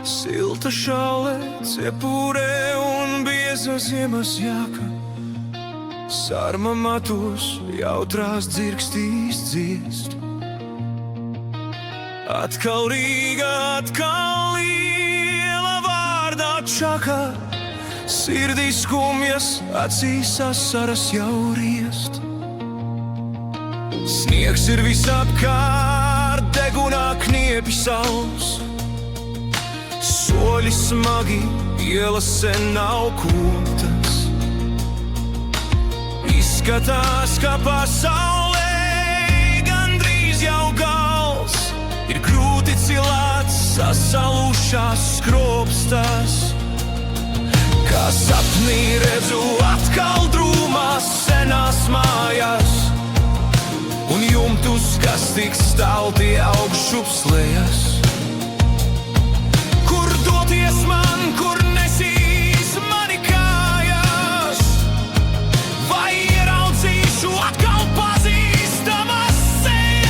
Silta šaule, cepure un bieza ziemas jaka. Sarma matos jautrās dzirkstīs dziest. Atkal Rīga, atkal liela vārdā čaka. Sirdī skumjas, acīs asaras jau riest. Sniegs ir visapkārt, degunā kniepi sauls. Soļi smagi, ielas sen nav koptas. Izskatās, ka pasaulē gandrīz jau gals. Ir grūti cilāts, sasalušās skropstas. Kā sapnī redzu atkal drūmās senās mājas. Un jumtus, kas tik stalti augšup slejas. Kur doties man, kur nesīs mani kājas? Vai ieraudzīšu atkal pazīstamas sejas?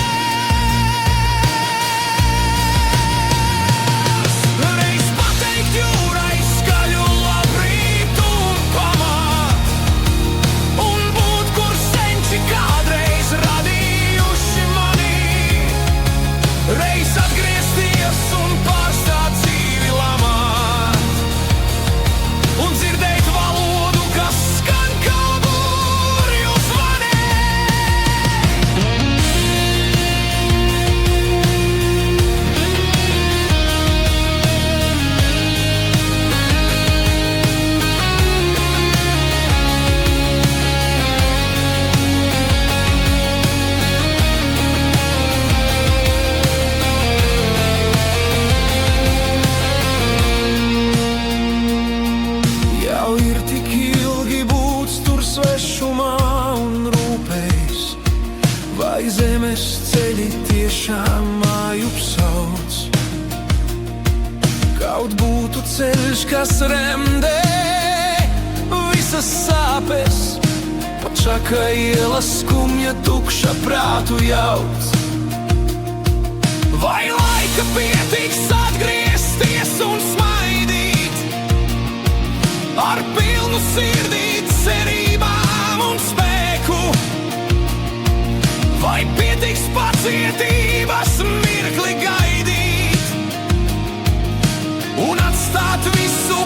Reiz pateikt jūrai skaļu labrīt un pamāt. Un būt, kur senči kādreiz radījuši mani. Reiz atgriezties un pārstāt dzīvi lamāt. Un dzirdēt valodu, kas skan kā burvju zvani. Jau ir tik ilgi būts tur svešumā un rūpējis. Vai zemes ceļi tiešām mājup sauc? Kaut būtu ceļš, kas remdē visas sāpes. Pa čaka iela skumja tukša prātu jauc. Vai laika pietiks atgriezties un smaidīt? Ar pilnu sirdīt cerībām un spēku. Vai pietiks pacietības mirkli gaidīt un atstāt visu